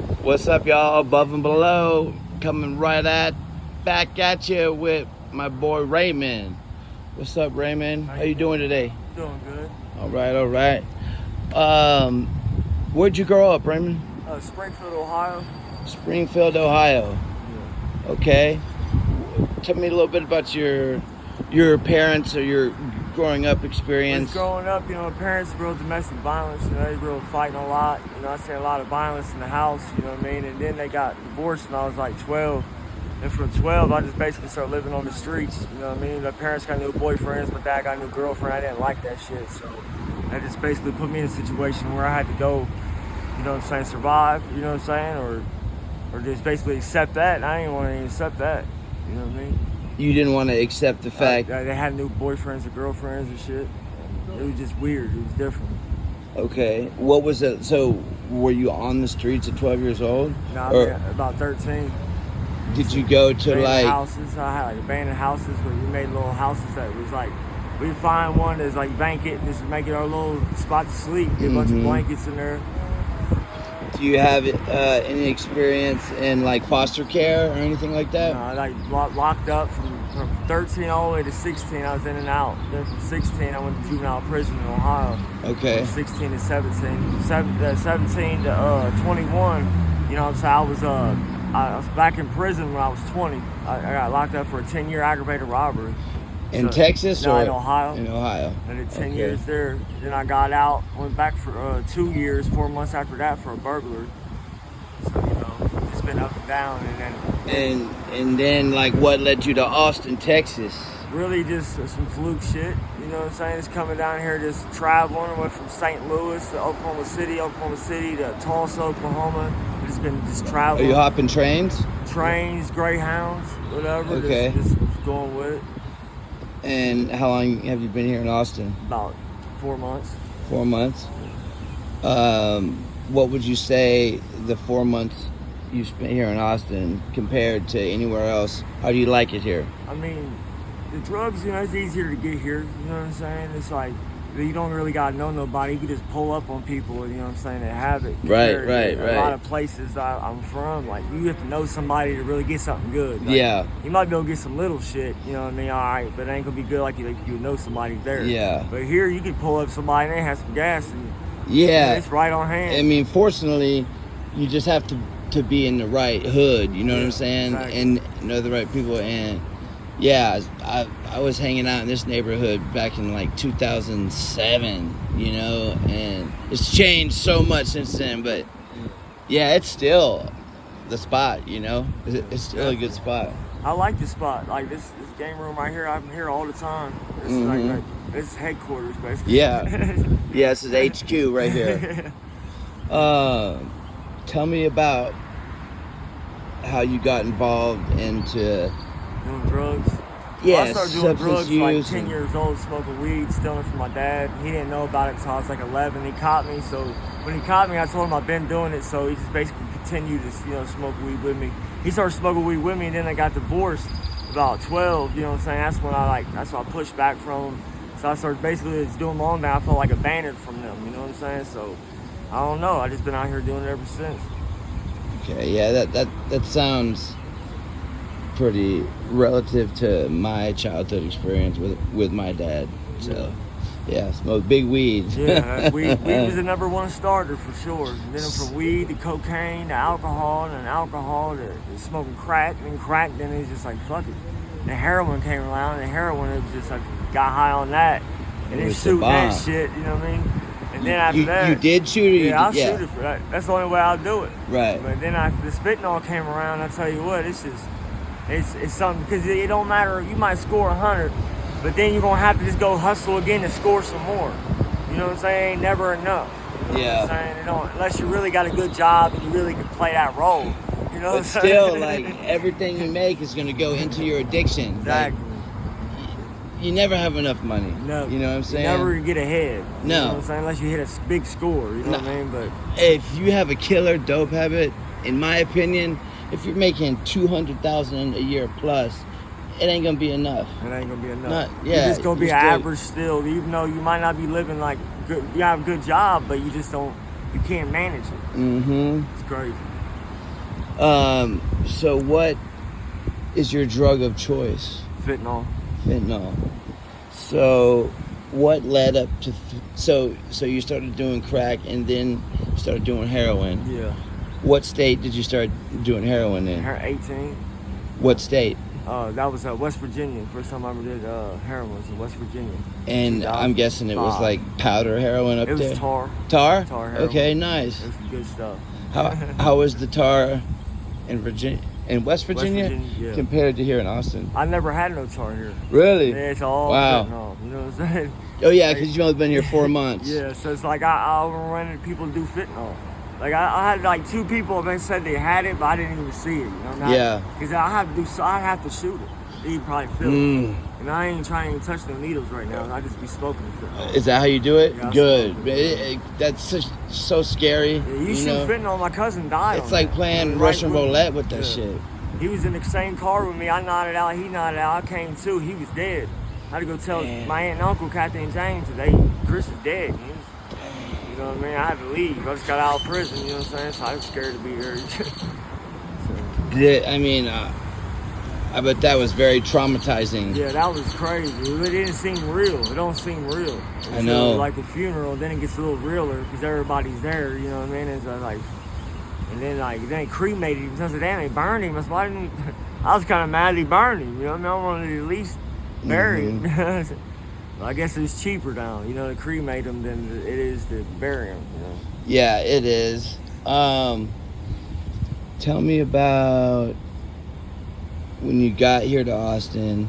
What's up, y'all? Above and below, coming back at you with my boy Raymond. What's up, Raymond? How you doing today? Doing good. All right. Where'd you grow up, Raymond? Springfield, Ohio. Springfield, Ohio. Yeah. Okay. Tell me a little bit about your parents or your growing up experience. Growing up, my parents grew up domestic violence. They grew up fighting a lot. I seen a lot of violence in the house. You know what I mean? And then they got divorced when I was like 12. And from 12, I just basically started living on the streets. You know what I mean? My parents got new boyfriends. My dad got a new girlfriend. I didn't like that shit. So that just basically put me in a situation where I had to go, survive, or just basically accept that. And I didn't want to even accept that. You know what I mean? You didn't want to accept the fact they had new boyfriends or girlfriends and shit. It was just weird. It was different. Okay. What was it? So, were you on the streets at 12 years old? No, about 13. Did you go to abandoned houses? I had abandoned houses where we made little houses that was like, we'd find one that's like bank it and just make it our little spot to sleep. Get a bunch of blankets in there. Do you have any experience in like foster care or anything like that? No, I locked up from 13 all the way to 16. I was in and out. Then from 16, I went to juvenile prison in Ohio. Okay. From 16 to 17. 17 to 21. I was back in prison when I was 20. I got locked up for a 10-year aggravated robbery. In Texas or? In Ohio. In Ohio. I did 10 years there. Then I got out, went back for 2 years, 4 months after that for a burglary. So, it's been up and down. And then, like, what led you to Austin, Texas? Really just some fluke shit. You know what I'm saying? Just coming down here, just traveling. I went from St. Louis to Oklahoma City to Tulsa, Oklahoma. Just been traveling. Are you hopping trains? Trains, Greyhounds, whatever. Okay. Just going with it. And how long have you been here in Austin? About 4 months. 4 months? What would you say the 4 months you spent here in Austin compared to anywhere else? How do you like it here? I mean, the drugs, it's easier to get here. You know what I'm saying? It's like, you don't really got to know nobody. You can just pull up on people, that have it. Right. A lot of places I'm from, like, you have to know somebody to really get something good. Like, yeah. You might be able to get some little shit, you know what I mean? All right, but it ain't going to be good like you know somebody there. Yeah. But here, you can pull up somebody and they have some gas, and it's right on hand. I mean, fortunately, you just have to be in the right hood, you know what I'm saying? Exactly. And know the right people. And yeah, I was hanging out in this neighborhood back in like 2007, and it's changed so much since then. But yeah, it's still the spot, it's still a good spot. I like this spot, like this game room right here. I'm here all the time. It's this is headquarters, basically. Yeah, this is HQ right here. Tell me about how you got involved into doing drugs. Yeah, I started doing drugs like 10 and... years old, smoking weed, stealing from my dad. He didn't know about it until I was like 11. He caught me, so when he caught me, I told him I've been doing it, so he just basically continued to, smoke weed with me. He started smoking weed with me, and then I got divorced about 12, That's when that's when I pushed back from him. So I started basically just doing my own thing. I felt like abandoned from them, you know what I'm saying? So, I don't know. I just been out here doing it ever since. Okay, yeah, that sounds pretty relative to my childhood experience with my dad. So, yeah, smoke big weed. Yeah, weed was the number one starter for sure. And then from weed to cocaine to alcohol, and alcohol to smoking crack, and crack. Then it's just like fuck it. And heroin came around, and heroin it was just like got high on that, and then shooting that shit. You know what I mean? And then after that, you did shoot it. I'll shoot it for that. That's the only way I'll do it. Right. But then after the fentanyl came around, I tell you what, it's something, because it don't matter. You might score 100, but then you're gonna have to just go hustle again to score some more. You know what I'm saying? Ain't never enough. You know what I'm saying? It don't, unless you really got a good job and you really can play that role. You know what I'm saying? But still, like, everything you make is gonna go into your addiction. Exactly. Like, you never have enough money. No. You know what I'm saying? You never get ahead. No. You know what I'm saying? Unless you hit a big score. You know what I mean? But if you have a killer dope habit, in my opinion, if you're making $200,000 a year plus, it ain't gonna be enough. It ain't gonna be enough. You're just gonna be average still, even though you might not be living like good. You have a good job, but you can't manage it. Mm-hmm. It's crazy. So what is your drug of choice? Fentanyl. Fentanyl. So what led up to so you started doing crack and then you started doing heroin. Yeah. What state did you start doing heroin in? 18. What state? That was West Virginia. First time I ever did heroin was in West Virginia. And I'm guessing it was like powder heroin up there? It was tar. Tar? Tar heroin. Okay, nice. It was some good stuff. How was the tar in Virginia, in West Virginia, yeah. compared to here in Austin? I never had no tar here. Really? Yeah, it's all fentanyl. You know what I'm saying? Oh yeah, because you've only been here 4 months. Yeah, so it's like I overrun people to do fentanyl. Like I had like 2 people that said they had it, but I didn't even see it. You know? Yeah. Because I have to shoot it. You probably feel it. And I ain't trying to touch the needles right now. I just be smoking fentanyl. Is that how you do it? Yeah, good. That's so scary. Yeah, you shoot fentanyl. My cousin died. It's like playing Russian roulette with that shit. He was in the same car with me. I nodded out. He nodded out. I came too. He was dead. I had to go tell my aunt and uncle, Kathy and James, today Chris is dead. You know what I mean? I had to leave. I just got out of prison. You know what I'm saying? So I was scared to be here. Yeah, I mean, I bet that was very traumatizing. Yeah, that was crazy. It didn't seem real. It don't seem real. I know. Like a funeral, then it gets a little realer because everybody's there. You know what I mean? It's like, and then they cremated him. So I said, damn, they burned him. Why didn't? I was kind of mad they burned him. You know what I mean? I wanted to at least bury him. I guess it was cheaper now, you know, to cremate them than it is to bury them. You know? Yeah, it is. Tell me about when you got here to Austin.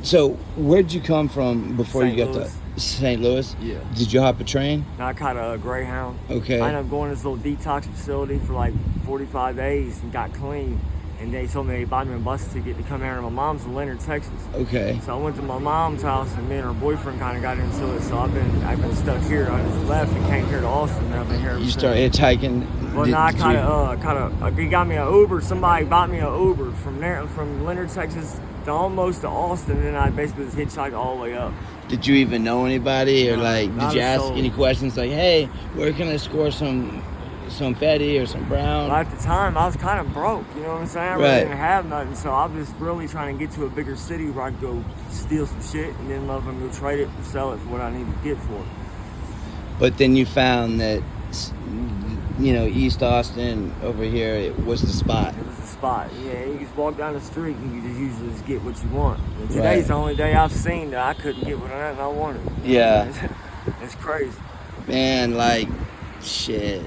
So where'd you come from before you got to St. Louis? Yeah. Did you hop a train? I caught a Greyhound. Okay. I ended up going to this little detox facility for like 45 days and got clean. And they told me they bought me a bus ticket to come here. And my mom's in Leonard, Texas. Okay. So I went to my mom's house, and me and her boyfriend kind of got into it. So I've been stuck here. I just left and came here to Austin. And I've been here ever You since. started hitchhiking? Well, no, I he got me an Uber. Somebody bought me an Uber from there, from Leonard, Texas, to almost to Austin, and I basically just hitchhiked all the way up. Did you even know anybody, or No, did you ask any questions like, "Hey, where can I score some Fetty or some Brown?" Well, at the time, I was kind of broke. You know what I'm saying? I really didn't have nothing, so I was really trying to get to a bigger city where I could go steal some shit and then go trade it and sell it for what I needed to get for it. But then you found that, you know, East Austin over here, it was the spot. It was the spot. Yeah, you just walk down the street and you just usually just get what you want. And today's the only day I've seen that I couldn't get what I wanted. Yeah. It's crazy. Man, like, shit.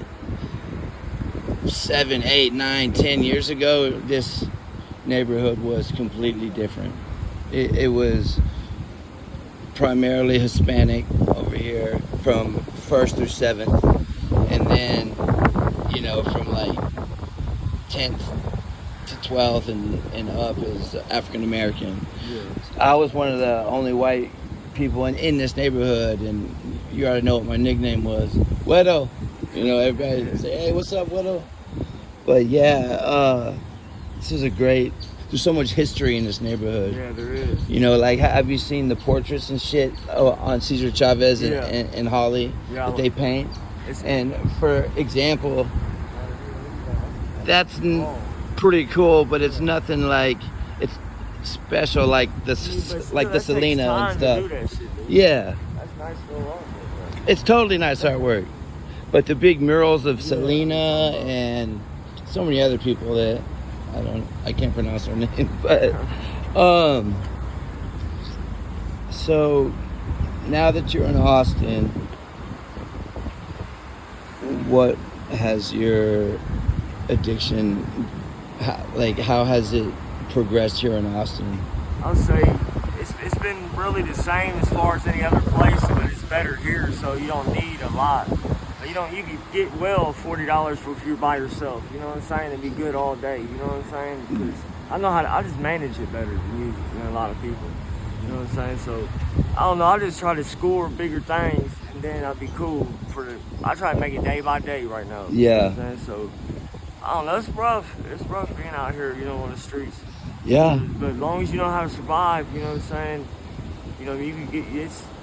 7, 8, 9, 10 years ago, this neighborhood was completely different. It was primarily Hispanic over here from 1st through 7th. And then, you know, from like 10th to 12th and up is African American. Yeah. I was one of the only white people in this neighborhood, and you already know what my nickname was, Wedo. You know, everybody would say, "Hey, what's up, Wedo?" But yeah, this is there's so much history in this neighborhood. Yeah, there is. You know, like, have you seen the portraits and shit on Cesar Chavez and Holly that they paint? And for example, that's pretty cool, but it's nothing like, it's special like the Selena and stuff. Yeah. That's nice little artwork. It's totally nice artwork. But the big murals of Selena and so many other people that I can't pronounce their name, but so now that you're in Austin, what has your addiction, how has it progressed here in Austin? I'll say it's been really the same as far as any other place, but it's better here, so you don't need a lot. You can get well $40 for if you're by yourself. You know what I'm saying? And be good all day. You know what I'm saying? Because I know I just manage it better than a lot of people. You know what I'm saying? So I don't know. I just try to score bigger things, and then I'll be cool I try to make it day by day right now. Yeah. You know what I'm saying? So I don't know. It's rough. It's rough being out here, you know, on the streets. Yeah. But as long as you know how to survive, you know what I'm saying? You know, you can get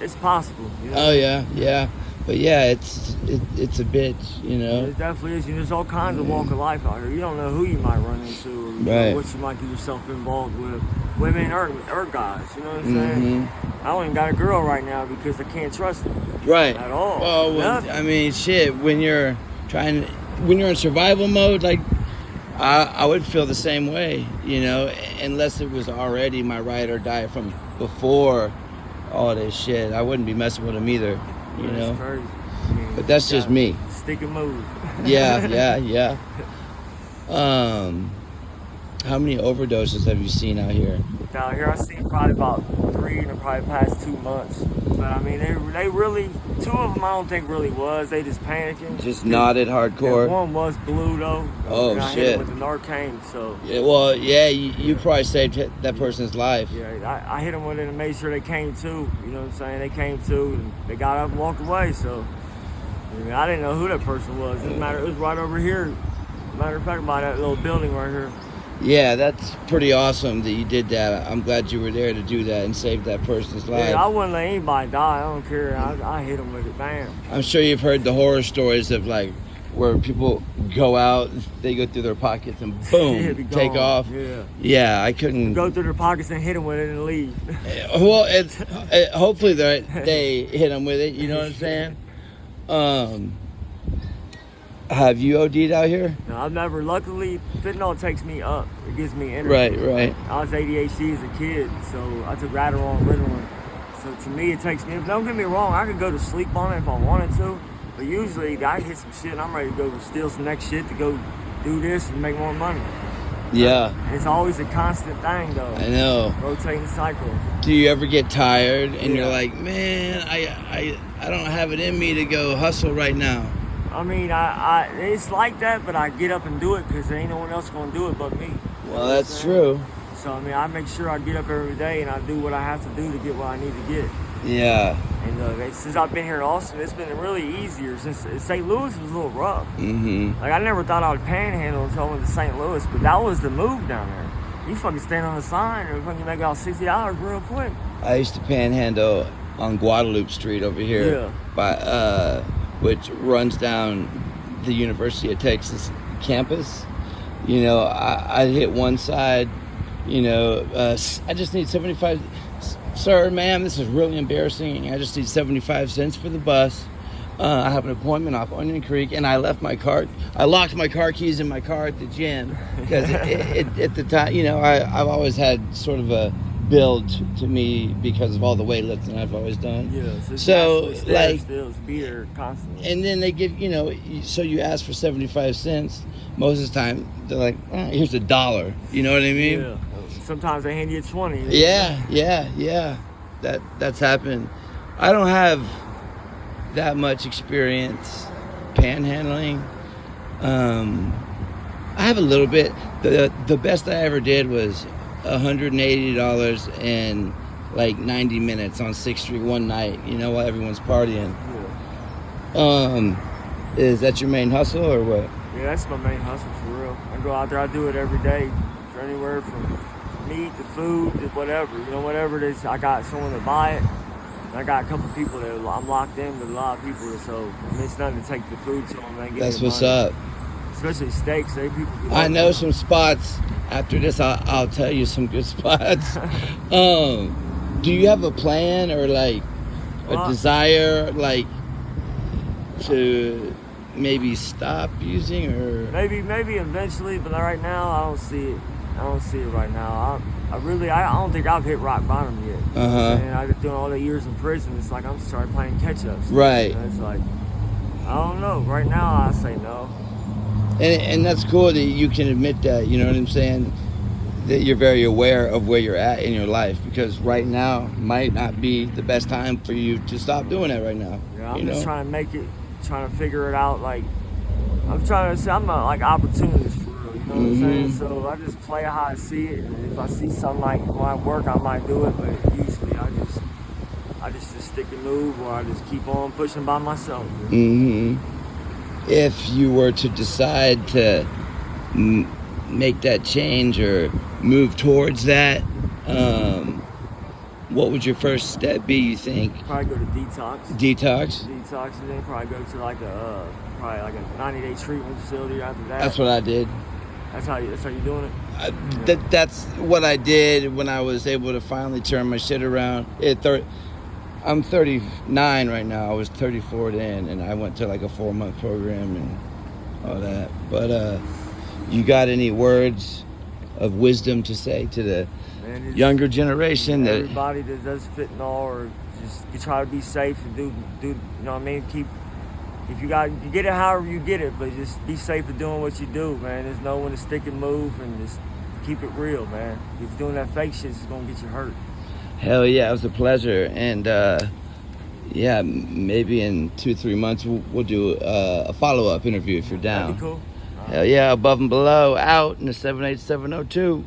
it's possible. You know? Oh yeah, yeah. But yeah, it's a bitch, you know. It definitely is. There's all kinds of walk of life out here. You don't know who you might run into, or Right. what you might get yourself involved with, women or guys. You know what I'm saying? I don't even got a girl right now because I can't trust them. Right. At all. Oh, well, I mean, shit. When you're in survival mode, like I would feel the same way, you know, unless it was already my ride or die from before all this shit. I wouldn't be messing with them either, you know. That's crazy. I mean, But that's just me. Stick and move. Yeah. How many overdoses have you seen out here? Down here, I've seen probably about 3 in the probably past 2 months. But I mean, they really, 2 of them I don't think really was. They just panicking. Just nodded hardcore. Yeah, one was blue though. Oh, and I hit shit. him with the Narcan, so. Yeah, well, yeah, you probably saved that person's life. Yeah, I hit them with it and made sure they came to. You know what I'm saying? They came to and they got up and walked away. So I mean, I didn't know who that person was. It was right over here. Matter of fact, by that little building right here. Yeah, that's pretty awesome that you did that. I'm glad you were there to do that and save that person's life. Yeah, I wouldn't let anybody die. I don't care. I hit them with it, bam. I'm sure you've heard the horror stories of like where people go out, they go through their pockets and boom, take off. Yeah, I couldn't go through their pockets and hit them with it and leave. Well, hopefully they hit them with it. You know what I'm saying? Have you OD'd out here? No, I've never. Luckily, fentanyl takes me up. It gives me energy. Right. I was ADHD as a kid, so I took Adderall and Ritalin. So to me, it takes me. Don't get me wrong, I could go to sleep on it if I wanted to, but usually I hit some shit and I'm ready to go steal some next shit to go do this and make more money. Yeah. It's always a constant thing, though. I know. Rotating cycle. Do you ever get tired and you're like, man, I don't have it in me to go hustle right now? I mean, it's like that, but I get up and do it because there ain't no one else going to do it but me. Well, that's true. So, I mean, I make sure I get up every day and I do what I have to do to get what I need to get. Yeah. And since I've been here in Austin, it's been really easier. Since St. Louis was a little rough. Mm-hmm. Like, I never thought I would panhandle until I went to St. Louis, but that was the move down there. You fucking stand on the sign and fucking make about $60 real quick. I used to panhandle on Guadalupe Street over here, by which runs down the University of Texas campus. You know, I hit one side. You know, I just need 75. Sir, ma'am, this is really embarrassing. I just need 75 cents for the bus. I have an appointment off Onion Creek, and I left my car. I locked my car keys in my car at the gym because at the time, you know, I've always had sort of a build to me because of all the weightlifting I've always done. Yeah, so like, be there constantly. And then they give, you know, so you ask for 75 cents. Most of the time, they're like, here's $1. You know what I mean? Yeah. Sometimes they hand you 20. Yeah. That's happened. I don't have that much experience panhandling. I have a little bit. The best I ever did was $180 in like 90 minutes on 6th Street one night, you know, while everyone's partying. Is that your main hustle or what? Yeah, that's my main hustle for real. I go out there, I do it every day. For anywhere from meat to food to whatever, you know, whatever it is. I got someone to buy it. I got a couple people that I'm locked in with a lot of people, so I mean, it's nothing to take the food to them and get That's what's money. up. Especially steaks, people. I know some spots. After this, I'll tell you some good spots. Do you have a plan or like a desire, like to maybe stop using or? Maybe eventually, but right now I don't see it. I don't see it right now. I don't think I've hit rock bottom yet. And I've been doing all the years in prison. It's like I'm starting playing catch up. Right. And it's like, I don't know. Right now I say no. And that's cool that you can admit that, you know what I'm saying? That you're very aware of where you're at in your life, because right now might not be the best time for you to stop doing that right now. Yeah, I'm just trying to make it, trying to figure it out. Like, I'm trying to say, I'm like opportunist for real, you know what I'm saying? So I just play how I see it, and if I see something like when I work, I might do it, but usually I just stick and move, or I just keep on pushing by myself. If you were to decide to make that change or move towards that, What would your first step be, you think? Probably go to detox. Detox? Detox, and then probably go to like a 90-day treatment facility after that. That's what I did. That's how you doing it? That's what I did when I was able to finally turn my shit around. I'm 39 right now. I was 34 then, and I went to like a 4-month program and all that. But you got any words of wisdom to say to the younger generation? Everybody that does fentanyl, or just you try to be safe and do you know what I mean? If you get it however you get it, but just be safe in doing what you do, man. There's no one to stick and move, and just keep it real, man. If you're doing that fake shit, it's gonna get you hurt. Hell yeah, it was a pleasure. And yeah, maybe in 2-3 months we'll do a follow-up interview if you're down. That'd be cool. Hell yeah, Above and Below out in the 78702.